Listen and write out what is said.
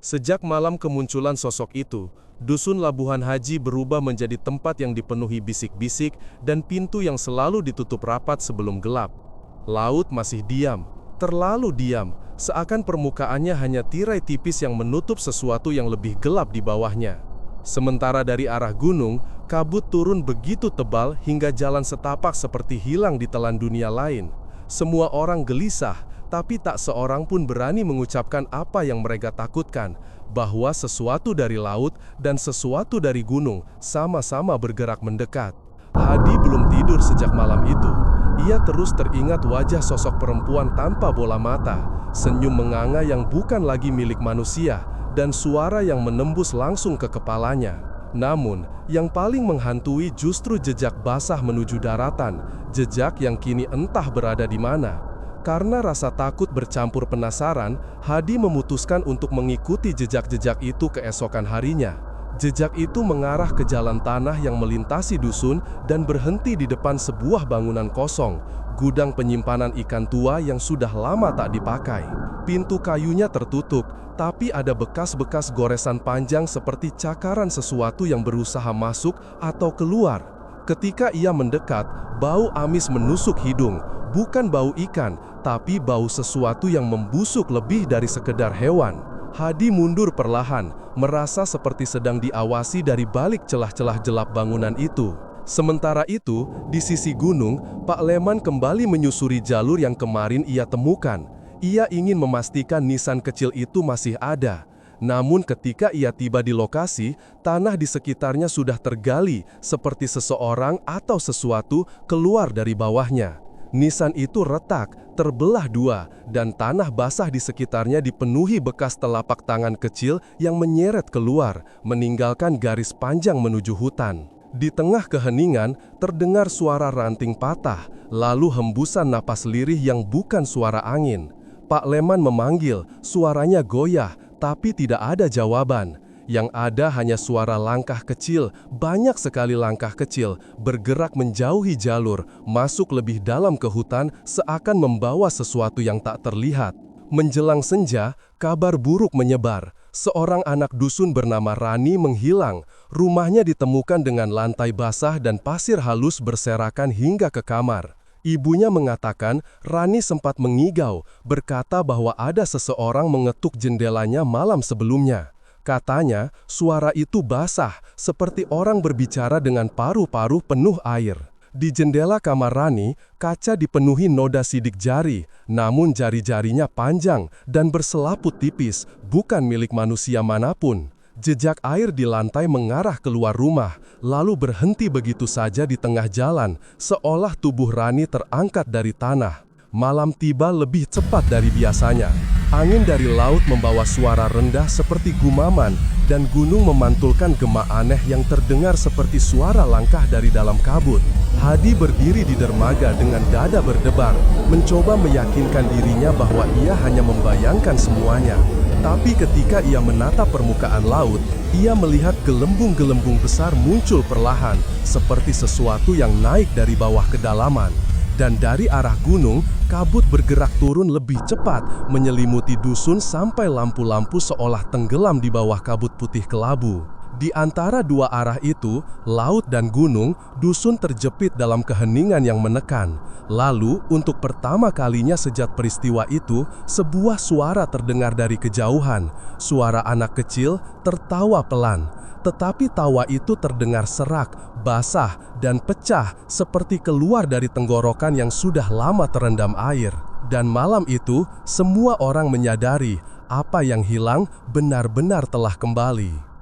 Sejak malam kemunculan sosok itu, dusun Labuhan Haji berubah menjadi tempat yang dipenuhi bisik-bisik dan pintu yang selalu ditutup rapat sebelum gelap. Laut masih diam, terlalu diam, seakan permukaannya hanya tirai tipis yang menutup sesuatu yang lebih gelap di bawahnya. Sementara dari arah gunung, kabut turun begitu tebal hingga jalan setapak seperti hilang di telan dunia lain. Semua orang gelisah, tapi tak seorang pun berani mengucapkan apa yang mereka takutkan, bahwa sesuatu dari laut dan sesuatu dari gunung sama-sama bergerak mendekat. Hadi belum tidur sejak malam itu. Ia terus teringat wajah sosok perempuan tanpa bola mata, senyum menganga yang bukan lagi milik manusia, dan suara yang menembus langsung ke kepalanya. Namun, yang paling menghantui justru jejak basah menuju daratan, jejak yang kini entah berada di mana. Karena rasa takut bercampur penasaran, Hadi memutuskan untuk mengikuti jejak-jejak itu keesokan harinya. Jejak itu mengarah ke jalan tanah yang melintasi dusun dan berhenti di depan sebuah bangunan kosong, gudang penyimpanan ikan tua yang sudah lama tak dipakai. Pintu kayunya tertutup, tapi ada bekas-bekas goresan panjang seperti cakaran sesuatu yang berusaha masuk atau keluar. Ketika ia mendekat, bau amis menusuk hidung, bukan bau ikan, tapi bau sesuatu yang membusuk lebih dari sekedar hewan. Hadi mundur perlahan, merasa seperti sedang diawasi dari balik celah-celah gelap bangunan itu. Sementara itu, di sisi gunung, Pak Leman kembali menyusuri jalur yang kemarin ia temukan. Ia ingin memastikan nisan kecil itu masih ada. Namun ketika ia tiba di lokasi, tanah di sekitarnya sudah tergali, seperti seseorang atau sesuatu keluar dari bawahnya. Nisan itu retak, terbelah dua, dan tanah basah di sekitarnya dipenuhi bekas telapak tangan kecil yang menyeret keluar, meninggalkan garis panjang menuju hutan. Di tengah keheningan, terdengar suara ranting patah, lalu hembusan napas lirih yang bukan suara angin. Pak Leman memanggil, suaranya goyah, tapi tidak ada jawaban. Yang ada hanya suara langkah kecil, banyak sekali langkah kecil, bergerak menjauhi jalur, masuk lebih dalam ke hutan, seakan membawa sesuatu yang tak terlihat. Menjelang senja, kabar buruk menyebar. Seorang anak dusun bernama Rani menghilang. Rumahnya ditemukan dengan lantai basah dan pasir halus berserakan hingga ke kamar. Ibunya mengatakan Rani sempat mengigau, berkata bahwa ada seseorang mengetuk jendelanya malam sebelumnya. Katanya, suara itu basah, seperti orang berbicara dengan paru-paru penuh air. Di jendela kamar Rani, kaca dipenuhi noda sidik jari, namun jari-jarinya panjang dan berselaput tipis, bukan milik manusia manapun. Jejak air di lantai mengarah keluar rumah, lalu berhenti begitu saja di tengah jalan, seolah tubuh Rani terangkat dari tanah. Malam tiba lebih cepat dari biasanya. Angin dari laut membawa suara rendah seperti gumaman, dan gunung memantulkan gema aneh yang terdengar seperti suara langkah dari dalam kabut. Hadi berdiri di dermaga dengan dada berdebar, mencoba meyakinkan dirinya bahwa ia hanya membayangkan semuanya. Tapi ketika ia menatap permukaan laut, ia melihat gelembung-gelembung besar muncul perlahan, seperti sesuatu yang naik dari bawah kedalaman. Dan dari arah gunung, kabut bergerak turun lebih cepat, menyelimuti dusun sampai lampu-lampu seolah tenggelam di bawah kabut putih kelabu. Di antara dua arah itu, laut dan gunung, dusun terjepit dalam keheningan yang menekan. Lalu, untuk pertama kalinya sejak peristiwa itu, sebuah suara terdengar dari kejauhan. Suara anak kecil tertawa pelan. Tetapi tawa itu terdengar serak, basah, dan pecah seperti keluar dari tenggorokan yang sudah lama terendam air. Dan malam itu, semua orang menyadari apa yang hilang benar-benar telah kembali.